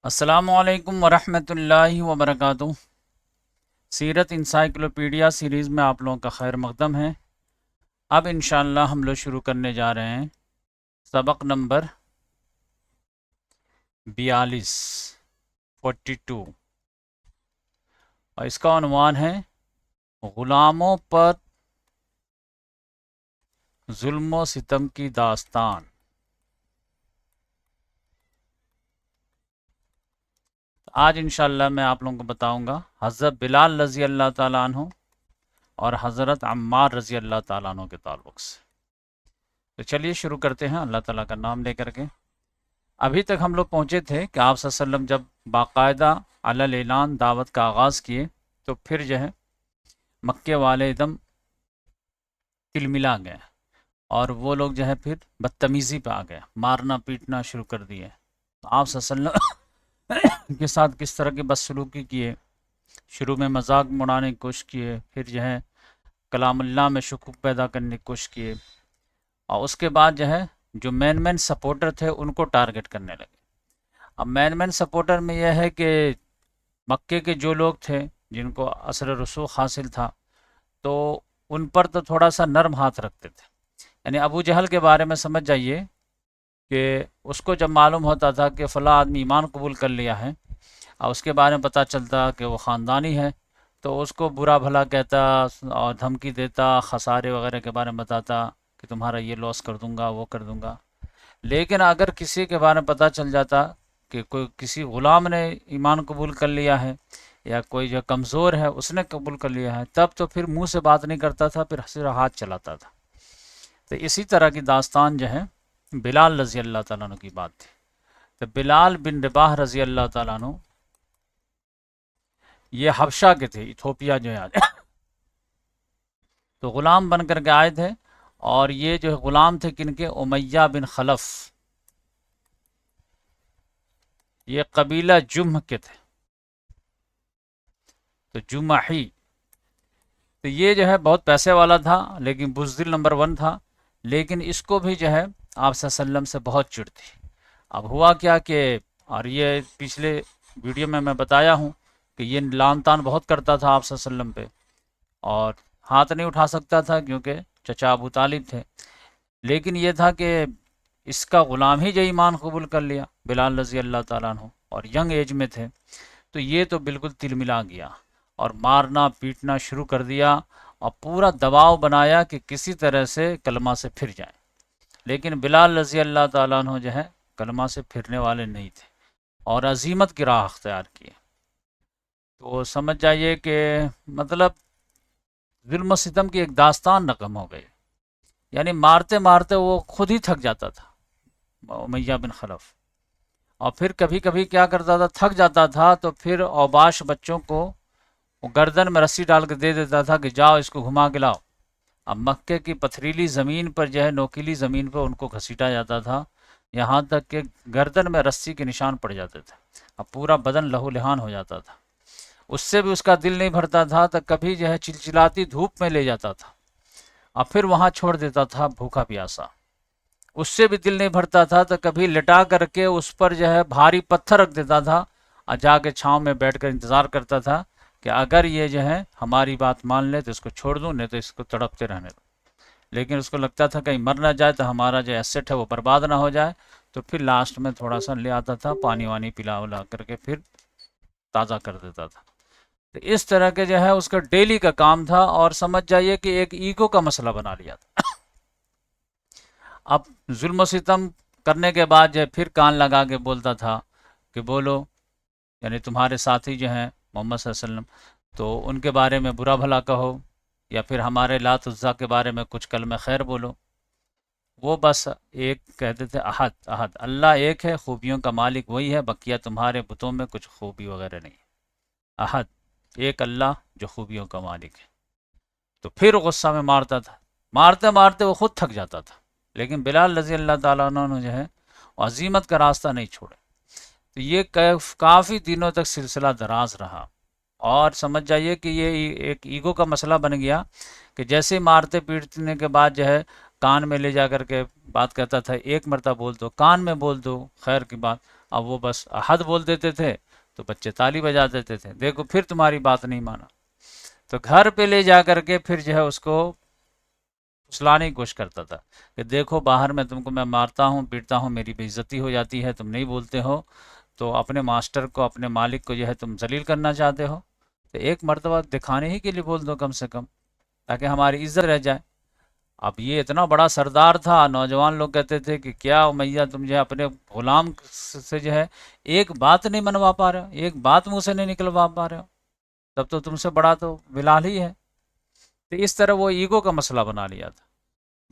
السلام علیکم ورحمۃ اللہ وبرکاتہ۔ سیرت انسائکلوپیڈیا سیریز میں آپ لوگوں کا خیر مقدم ہے۔ اب انشاءاللہ ہم لوگ شروع کرنے جا رہے ہیں سبق نمبر 42 42، اور اس کا عنوان ہے غلاموں پر ظلم و ستم کی داستان۔ آج انشاءاللہ میں آپ لوگوں کو بتاؤں گا حضرت بلال رضی اللہ تعالیٰ عنہ اور حضرت عمار رضی اللہ تعالیٰ عنہ کے تعلق سے۔ تو چلیے شروع کرتے ہیں اللہ تعالیٰ کا نام لے کر کے۔ ابھی تک ہم لوگ پہنچے تھے کہ آپ صلی اللہ علیہ وسلم جب باقاعدہ علی الاعلان دعوت کا آغاز کیے تو پھر جو ہے مکے والے ایک دم تلملا گئے، اور وہ لوگ جو ہے پھر بدتمیزی پہ آ گئے، مارنا پیٹنا شروع کر دیے۔ تو آپ صلی اللہ علیہ وسلم کے ساتھ کس طرح کی بدسلوکی کیے، شروع میں مذاق اڑانے کی کوشش کیے، پھر جو ہے کلام اللہ میں شکوک پیدا کرنے کی کوشش کیے، اور اس کے بعد جو ہے جو مین سپورٹر تھے ان کو ٹارگٹ کرنے لگے۔ اب مین سپورٹر میں یہ ہے کہ مکے کے جو لوگ تھے جن کو اثر رسوخ حاصل تھا تو ان پر تو تھوڑا سا نرم ہاتھ رکھتے تھے۔ یعنی ابو جہل کے بارے میں سمجھ جائیے کہ اس کو جب معلوم ہوتا تھا کہ فلاں آدمی ایمان قبول کر لیا ہے اور اس کے بارے میں پتہ چلتا کہ وہ خاندانی ہے تو اس کو برا بھلا کہتا اور دھمکی دیتا، خسارے وغیرہ کے بارے میں بتاتا کہ تمہارا یہ لاس کر دوں گا وہ کر دوں گا۔ لیکن اگر کسی کے بارے میں پتہ چل جاتا کہ کوئی کسی غلام نے ایمان قبول کر لیا ہے یا کوئی جو کمزور ہے اس نے قبول کر لیا ہے، تب تو پھر منہ سے بات نہیں کرتا تھا، پھر صرف ہاتھ چلاتا تھا۔ تو اسی طرح کی داستان جو ہے بلال رضی اللہ تعالیٰ عنہ کی بات تھی۔ تو بلال بن رباح رضی اللہ تعالیٰ عنہ یہ حبشہ کے تھے، ایتھوپیا جو ہے آج، تو غلام بن کر کے آئے تھے، اور یہ جو غلام تھے کن کے؟ امیہ بن خلف، یہ قبیلہ جمح کے تھے، تو جمحی۔ تو یہ جو ہے بہت پیسے والا تھا لیکن بزدل نمبر 1 تھا، لیکن اس کو بھی جو ہے آپ صلی اللہ علیہ وسلم سے بہت چڑ تھی۔ اب ہوا کیا کہ، اور یہ پچھلے ویڈیو میں بتایا ہوں کہ یہ لان تان بہت کرتا تھا آپ صلی اللہ علیہ وسلم پہ، اور ہاتھ نہیں اٹھا سکتا تھا کیونکہ چچا ابو طالب تھے، لیکن یہ تھا کہ اس کا غلام ہی جو ایمان قبول کر لیا، بلال رضی اللہ تعالیٰ عنہ، اور ینگ ایج میں تھے، تو یہ تو بالکل تلملا گیا اور مارنا پیٹنا شروع کر دیا، اور پورا دباؤ بنایا کہ کسی طرح سے کلمہ سے پھر جائیں۔ لیکن بلال رضی اللہ تعالیٰ عنہ جو ہے کلمہ سے پھرنے والے نہیں تھے اور عزیمت کی راہ اختیار کیے۔ تو سمجھ جائیے کہ مطلب ظلم و ستم کی ایک داستان رقم ہو گئی، یعنی مارتے مارتے وہ خود ہی تھک جاتا تھا امیہ بن خلف، اور پھر کبھی کبھی کیا کرتا تھا، تھک جاتا تھا تو پھر اوباش بچوں کو وہ گردن میں رسی ڈال کے دے دیتا تھا کہ جاؤ اس کو گھما کے لاؤ۔ اب مکے کی پتھریلی زمین پر جو ہے، نوکیلی زمین پر ان کو گھسیٹا جاتا تھا، یہاں تک کہ گردن میں رسی کے نشان پڑ جاتے تھے، اب پورا بدن لہو لہان ہو جاتا تھا۔ اس سے بھی اس کا دل نہیں بھرتا تھا تو کبھی جو ہے چلچلاتی دھوپ میں لے جاتا تھا اور پھر وہاں چھوڑ دیتا تھا بھوکا پیاسا۔ اس سے بھی دل نہیں بھرتا تھا تو کبھی لٹا کر کے اس پر جو ہے بھاری پتھر رکھ دیتا تھا اور جا کے چھاؤں میں بیٹھ کر انتظار کرتا تھا کہ اگر یہ جو ہے ہماری بات مان لے تو اس کو چھوڑ دوں، نہیں تو اس کو تڑپتے رہنے دوں۔ لیکن اس کو لگتا تھا کہیں مر نہ جائے تو ہمارا جو ایسٹ ہے وہ برباد نہ ہو جائے، تو پھر لاسٹ میں تھوڑا سا لے آتا تھا، پانی وانی پلا ولا کر کے پھر تازہ کر دیتا تھا۔ تو اس طرح کے جو ہے اس کا ڈیلی کا کام تھا، اور سمجھ جائیے کہ ایک ایگو کا مسئلہ بنا لیا تھا۔ اب ظلم و ستم کرنے کے بعد جو ہے پھر کان لگا کے بولتا تھا کہ بولو، یعنی تمہارے ساتھی جو ہیں محمد صلی اللہ علیہ وسلم تو ان کے بارے میں برا بھلا کہو، یا پھر ہمارے لات عزا کے بارے میں کچھ کلمہ خیر بولو۔ وہ بس ایک کہتے تھے احد احد، اللہ ایک ہے، خوبیوں کا مالک وہی ہے، بقیہ تمہارے بتوں میں کچھ خوبی وغیرہ نہیں ہے، احد ایک اللہ جو خوبیوں کا مالک ہے۔ تو پھر غصہ میں مارتا تھا، مارتے مارتے وہ خود تھک جاتا تھا، لیکن بلال رضی اللہ تعالیٰ عنہ نے جو ہے عزیمت کا راستہ نہیں چھوڑا۔ تو یہ کافی دنوں تک سلسلہ دراز رہا، اور سمجھ جائیے کہ یہ ایک ایگو کا مسئلہ بن گیا کہ جیسے مارتے پیٹنے کے بعد جو ہے کان میں لے جا کر کے بات کرتا تھا، ایک مرتبہ بول دو، کان میں بول دو خیر کی بات، اب وہ بس احد بول دیتے تھے تو بچے تالی بجا دیتے تھے، دیکھو پھر تمہاری بات نہیں مانا، تو گھر پہ لے جا کر کے پھر جو ہے اس کو پھسلانے کی کوشش کرتا تھا کہ دیکھو باہر میں تم کو میں مارتا ہوں پیٹتا ہوں، میری بے عزتی ہو جاتی ہے، تم نہیں بولتے ہو، تو اپنے ماسٹر کو اپنے مالک کو جو ہے تم ذلیل کرنا چاہتے ہو، تو ایک مرتبہ دکھانے ہی کے لیے بول دو کم سے کم، تاکہ ہماری عزت رہ جائے۔ اب یہ اتنا بڑا سردار تھا، نوجوان لوگ کہتے تھے کہ کیا امیہ تم جو ہے اپنے غلام سے جو ہے ایک بات نہیں منوا پا رہے ہو، ایک بات منہ سے نہیں نکلوا پا رہے ہو، تب تو تم سے بڑا تو بلال ہی ہے۔ تو اس طرح وہ ایگو کا مسئلہ بنا لیا تھا۔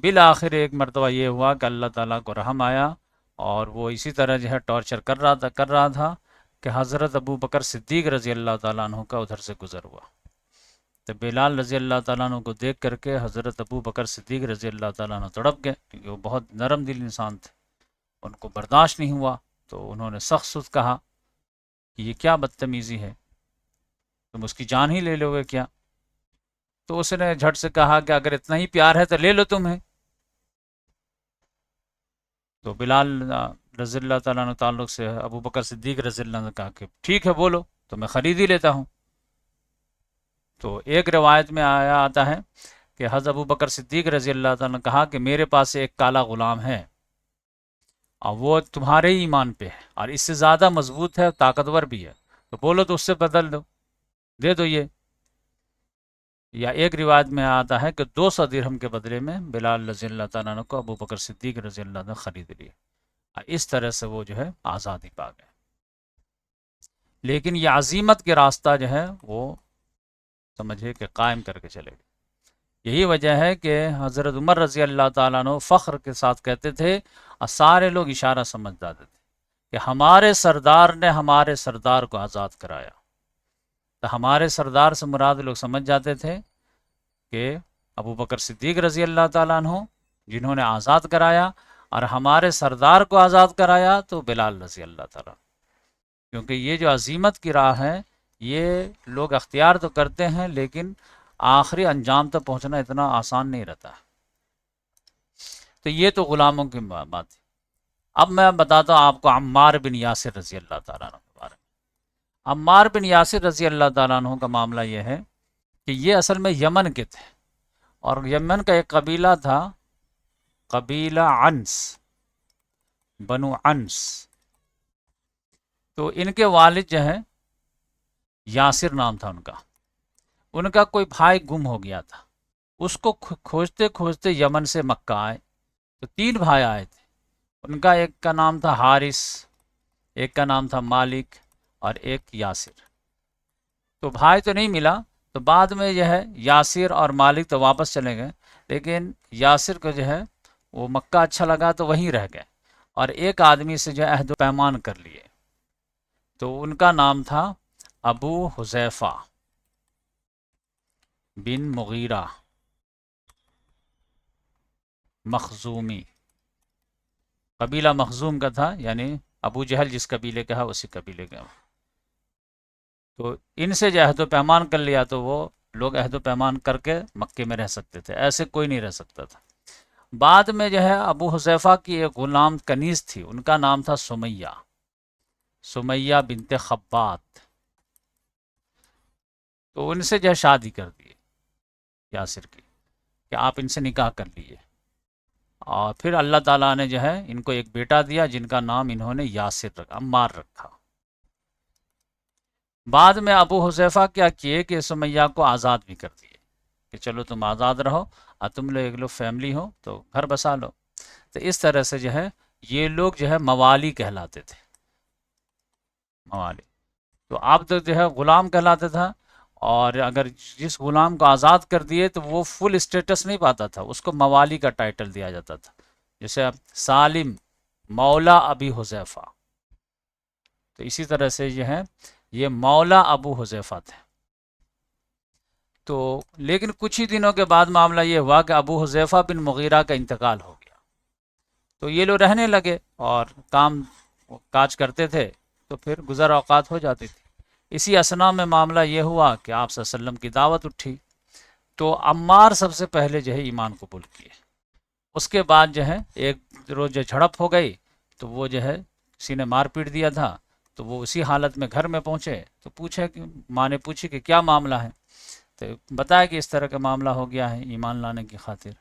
بالآخر ایک مرتبہ یہ ہوا کہ اللہ تعالیٰ کو رحم آیا، اور وہ اسی طرح جو ہے ٹارچر کر رہا تھا کہ حضرت ابو بکر صدیق رضی اللہ تعالیٰ عنہ کا ادھر سے گزر ہوا، تو بلال رضی اللہ تعالیٰ عنہ کو دیکھ کر کے حضرت ابو بکر صدیق رضی اللہ تعالیٰ عنہ تڑپ گئے، کیونکہ وہ بہت نرم دل انسان تھے، ان کو برداشت نہیں ہوا، تو انہوں نے سخت سخت کہا کہ یہ کیا بدتمیزی ہے، تم اس کی جان ہی لے لو گے کیا؟ تو اس نے جھٹ سے کہا کہ اگر اتنا ہی پیار ہے تو لے لو تمہیں۔ تو بلال رضی اللہ تعالیٰ عنہ تعلق سے ابو بکر صدیق رضی اللہ عنہ نے کہا کہ ٹھیک ہے بولو تو میں خرید ہی لیتا ہوں۔ تو ایک روایت میں آتا ہے کہ حضرت ابو بکر صدیق رضی اللہ تعالیٰ نے کہا کہ میرے پاس ایک کالا غلام ہے، اور وہ تمہارے ہی ایمان پہ ہے، اور اس سے زیادہ مضبوط ہے، طاقتور بھی ہے، تو بولو تو اس سے بدل دو، دے دو یہ۔ یا ایک روایت میں آتا ہے کہ 200 درہم کے بدلے میں بلال رضی اللہ تعالیٰ عنہ کو ابو بکر صدیق رضی اللہ عنہ نے خرید لیے، اس طرح سے وہ جو ہے آزادی پا گئے۔ لیکن یہ عزیمت کے راستہ جو ہے وہ سمجھے کہ قائم کر کے چلے گئے۔ یہی وجہ ہے کہ حضرت عمر رضی اللہ تعالیٰ عنہ فخر کے ساتھ کہتے تھے، اور سارے لوگ اشارہ سمجھ جاتے تھے، کہ ہمارے سردار نے ہمارے سردار کو آزاد کرایا۔ تو ہمارے سردار سے مراد لوگ سمجھ جاتے تھے کہ ابو بکر صدیق رضی اللہ تعالیٰ عنہ جنہوں نے آزاد کرایا، اور ہمارے سردار کو آزاد کرایا تو بلال رضی اللہ تعالیٰ، کیونکہ یہ جو عزیمت کی راہ ہے یہ لوگ اختیار تو کرتے ہیں، لیکن آخری انجام تک پہنچنا اتنا آسان نہیں رہتا۔ تو یہ تو غلاموں کی بات ہے۔ اب میں بتاتا ہوں آپ کو عمار بن یاسر رضی اللہ تعالیٰ عنہ کے بارے میں۔ عمار بن یاسر رضی اللہ تعالیٰ عنہ کا معاملہ یہ ہے کہ یہ اصل میں یمن کے تھے، اور یمن کا ایک قبیلہ تھا، قبیلہ عنس، بنو عنس۔ تو ان کے والد جو ہے یاسر نام تھا ان کا کوئی بھائی گم ہو گیا تھا، اس کو کھوجتے کھوجتے یمن سے مکہ آئے، تو 3 بھائی آئے تھے، ان کا ایک کا نام تھا حارث، ایک کا نام تھا مالک، اور ایک یاسر۔ تو بھائی تو نہیں ملا، تو بعد میں جو ہے یاسر اور مالک تو واپس چلے گئے، لیکن یاسر کو جو ہے وہ مکہ اچھا لگا تو وہیں رہ گئے، اور ایک آدمی سے جو ہے عہد و پیمان کر لیے، تو ان کا نام تھا ابو حذیفہ بن مغیرہ مخزومی، قبیلہ مخزوم کا تھا، یعنی ابو جہل جس قبیلے کا ہے اسی قبیلے کا۔ تو ان سے جو عہد و پیمان کر لیا تو وہ لوگ عہد و پیمان کر کے مکے میں رہ سکتے تھے، ایسے کوئی نہیں رہ سکتا تھا۔ بعد میں جو ہے ابو حذیفہ کی ایک غلام کنیز تھی، ان کا نام تھا سمیہ بنت خبات، تو ان سے جو ہے شادی کر دی یاسر کی، کہ آپ ان سے نکاح کر لیجیے، اور پھر اللہ تعالیٰ نے جو ہے ان کو ایک بیٹا دیا جن کا نام انہوں نے یاسر رکھا، عمار رکھا۔ بعد میں ابو حذیفہ کیا کیے کہ سمیہ کو آزاد بھی کر دیے، کہ چلو تم آزاد رہو، اور تم لوگ ایک لوگ فیملی ہو تو گھر بسا لو۔ تو اس طرح سے جو ہے یہ لوگ جو ہے موالی کہلاتے تھے، موالی۔ تو اب تو جو ہے غلام کہلاتا تھا، اور اگر جس غلام کو آزاد کر دیے تو وہ فل اسٹیٹس نہیں پاتا تھا، اس کو موالی کا ٹائٹل دیا جاتا تھا، جیسے اب سالم مولا ابی حذیفہ، تو اسی طرح سے جو ہے یہ مولا ابو حذیفہ تھے۔ تو لیکن کچھ ہی دنوں کے بعد معاملہ یہ ہوا کہ ابو حذیفہ بن مغیرہ کا انتقال ہو گیا، تو یہ لوگ رہنے لگے اور کام کاج کرتے تھے، تو پھر گزر اوقات ہو جاتی تھی۔ اسی اسنا میں معاملہ یہ ہوا کہ آپ صلی اللہ علیہ وسلم کی دعوت اٹھی، تو عمار سب سے پہلے جو ہے ایمان قبول کیے۔ اس کے بعد جو ہے ایک روز جو جھڑپ ہو گئی تو وہ جو ہے کسی نے مار پیٹ دیا تھا، تو وہ اسی حالت میں گھر میں پہنچے تو پوچھے کہ ماں نے پوچھی کہ کیا معاملہ ہے، تو بتایا کہ اس طرح کا معاملہ ہو گیا ہے ایمان لانے کی خاطر۔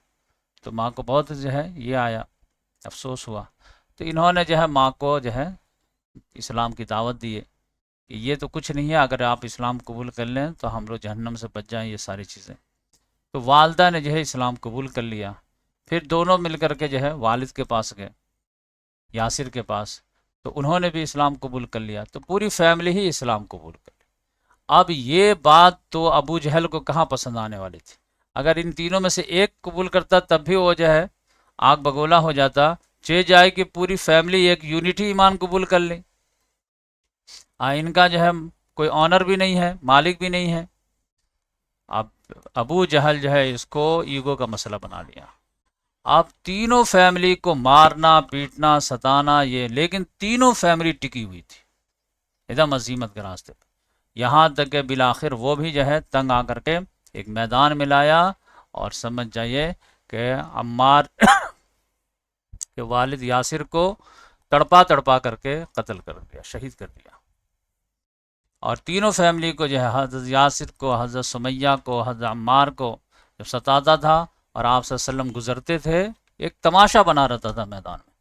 تو ماں کو بہت جو ہے یہ آیا، افسوس ہوا، تو انہوں نے جو ہے ماں کو جو ہے اسلام کی دعوت دی کہ یہ تو کچھ نہیں ہے، اگر آپ اسلام قبول کر لیں تو ہم لوگ جہنم سے بچ جائیں، یہ ساری چیزیں۔ تو والدہ نے جو ہے اسلام قبول کر لیا، پھر دونوں مل کر کے جو ہے والد کے پاس گئے، یاسر کے پاس، تو انہوں نے بھی اسلام قبول کر لیا، تو پوری فیملی ہی اسلام قبول کر لی۔ اب یہ بات تو ابو جہل کو کہاں پسند آنے والی تھی؟ اگر ان تینوں میں سے ایک قبول کرتا تب بھی وہ جو ہے آگ بگولا ہو جاتا، چہ جائے کہ پوری فیملی ایک یونٹی ایمان قبول کر لی، ان کا جو ہے کوئی آنر بھی نہیں ہے، مالک بھی نہیں ہے۔ اب ابو جہل جو ہے اس کو ایگو کا مسئلہ بنا لیا، اب تینوں فیملی کو مارنا پیٹنا ستانا، یہ لیکن تینوں فیملی ٹکی ہوئی تھی ایک دم عزیمت کے راستے پہ، یہاں تک کہ بالآخر وہ بھی جو ہے تنگ آ کر کے ایک میدان میں لایا، اور سمجھ جائیے کہ عمار کے والد یاسر کو تڑپا تڑپا کر کے قتل کر دیا، شہید کر دیا۔ اور تینوں فیملی کو جو ہے حضرت یاسر کو، حضرت سمیہ کو، حضرت عمار کو جب ستاتا تھا اور آپ صلی اللہ علیہ وسلم گزرتے تھے، ایک تماشا بنا رہتا تھا میدان میں،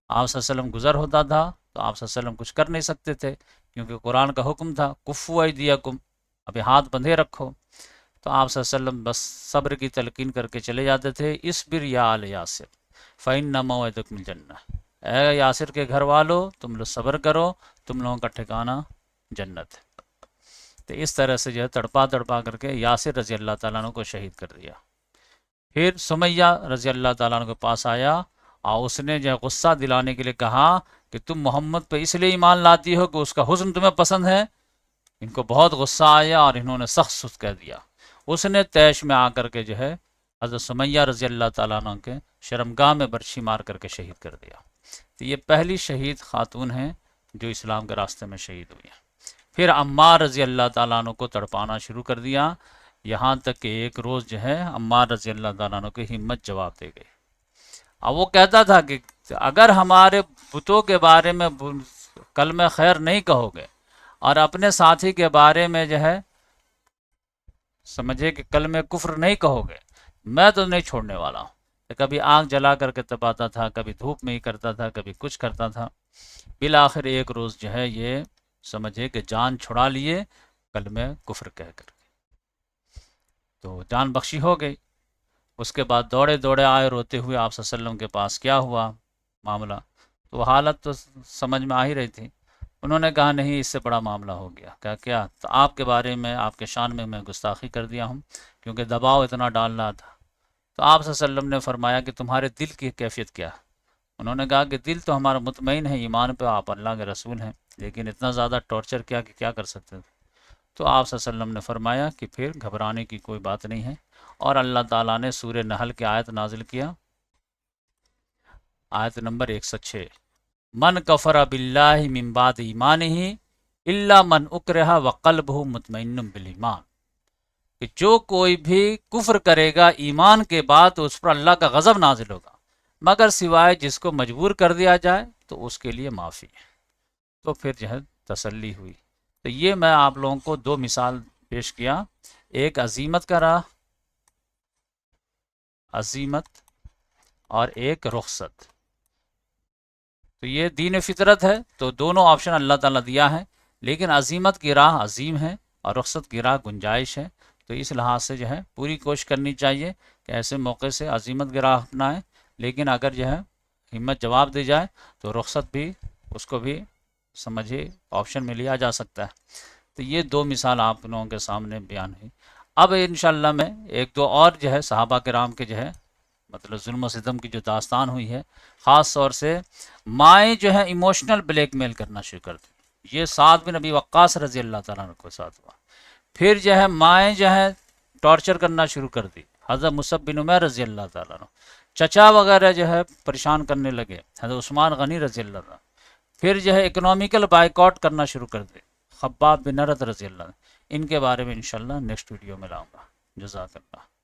آپ صلی اللہ علیہ وسلم گزر ہوتا تھا تو آپ صلی اللہ علیہ وسلم کچھ کر نہیں سکتے تھے، کیونکہ قرآن کا حکم تھا کفوا ایدیکم، ابھی ہاتھ بندھے رکھو، تو آپ صلی اللہ علیہ وسلم بس صبر کی تلقین کر کے چلے جاتے تھے، اصبر یا آل یاسر فإن موعدکم الجنہ، اے یاسر کے گھر والو تم لوگ صبر کرو، تم لوگوں کا ٹھکانہ جنت ہے۔ تو اس طرح سے جو ہے تڑپا تڑپا کر کے یاسر رضی اللہ تعالیٰ عنہ کو شہید کر دیا۔ پھر سمیہ رضی اللہ تعالیٰ عنہ کے پاس آیا اور اس نے جو ہے غصہ دلانے کے لیے کہا کہ تم محمد پہ اس لیے ایمان لاتی ہو کہ اس کا حسن تمہیں پسند ہے۔ ان کو بہت غصہ آیا اور انہوں نے سخت سخت کہہ دیا، اس نے تیش میں آ کر کے جو ہے حضرت سمیہ رضی اللہ تعالیٰ عنہ کے شرمگاہ میں برچھی مار کر کے شہید کر دیا۔ تو یہ پہلی شہید خاتون ہیں جو اسلام کے راستے میں شہید ہوئی ہیں۔ پھر عمار رضی اللہ تعالیٰ عنہ کو تڑپانا شروع کر دیا، یہاں تک کہ ایک روز جو ہے عمار رضی اللہ تعالیٰ عنہ کی ہمت جواب دے گئی۔ اب وہ کہتا تھا کہ اگر ہمارے بتوں کے بارے میں کلمہ خیر نہیں کہو گے اور اپنے ساتھی کے بارے میں جو ہے سمجھے کہ کلمہ کفر نہیں کہو گے، میں تو نہیں چھوڑنے والا ہوں۔ کبھی آگ جلا کر کے تپاتا تھا، کبھی دھوپ میں ہی کرتا تھا، کبھی کچھ کرتا تھا، بالآخر ایک روز جو ہے یہ سمجھے کہ جان چھڑا لیے کلمہ کفر کہہ کر، تو جان بخشی ہو گئی۔ اس کے بعد دوڑے دوڑے آئے روتے ہوئے آپ صلی اللہ علیہ وسلم کے پاس، کیا ہوا معاملہ؟ تو حالت تو سمجھ میں آ ہی رہی تھی۔ انہوں نے کہا نہیں، اس سے بڑا معاملہ ہو گیا۔ کیا؟ تو آپ کے بارے میں، آپ کے شان میں گستاخی کر دیا ہوں، کیونکہ دباؤ اتنا ڈال رہا تھا۔ تو آپ صلی اللہ علیہ وسلم نے فرمایا کہ تمہارے دل کی کیفیت کیا ہے؟ انہوں نے کہا کہ دل تو ہمارا مطمئن ہے ایمان پہ، آپ اللہ کے رسول ہیں، لیکن اتنا زیادہ ٹارچر کیا کہ کیا کر سکتے تھے۔ تو آپ صلی اللہ علیہ وسلم نے فرمایا کہ پھر گھبرانے کی کوئی بات نہیں ہے، اور اللہ تعالیٰ نے سورہ نحل کی آیت نازل کیا، آیت نمبر 106، من کفر باللہ من بعد ایمانہ الا من اکرہ وقلبہ مطمئن بالایمان، کہ جو کوئی بھی کفر کرے گا ایمان کے بعد تو اس پر اللہ کا غضب نازل ہوگا، مگر سوائے جس کو مجبور کر دیا جائے تو اس کے لیے معافی ہے۔ تو پھر جو ہے تسلی ہوئی۔ تو یہ میں آپ لوگوں کو دو مثال پیش کیا، ایک عزیمت کا راہ، عزیمت، اور ایک رخصت۔ تو یہ دین فطرت ہے، تو دونوں آپشن اللہ تعالیٰ دیا ہے، لیکن عزیمت کی راہ عظیم ہے اور رخصت کی راہ گنجائش ہے۔ تو اس لحاظ سے جو ہے پوری کوشش کرنی چاہیے کہ ایسے موقع سے عزیمت کی راہ اپنائیں، لیکن اگر جو ہے ہمت جواب دی جائے تو رخصت بھی، اس کو بھی سمجھے آپشن میں لیا جا سکتا ہے۔ تو یہ دو مثال آپ لوگوں کے سامنے بیان ہوئی۔ اب انشاءاللہ میں ایک دو اور جو ہے صحابہ کرام کے جو ہے مطلب ظلم و ستم کی جو داستان ہوئی ہے، خاص طور سے مائیں جو ہے ایموشنل بلیک میل کرنا شروع کر دی، یہ سعد بن ابی وقاص رضی اللہ تعالیٰ عنہ کے ساتھ ہوا۔ پھر جو ہے مائیں جو ہے ٹارچر کرنا شروع کر دی، حضرت مصعب بن عمیر رضی اللہ تعالیٰ عنہ، چچا وغیرہ جو ہے پریشان کرنے لگے، حضرت عثمان غنی رضی اللہ عنہ۔ پھر جو ہے اکنامیکل بائیکاٹ کرنا شروع کر دی، خباب بن ارد رضی اللہ عنہ، ان کے بارے میں انشاءاللہ نیکسٹ ویڈیو میں لاؤں گا۔ جزاک اللہ۔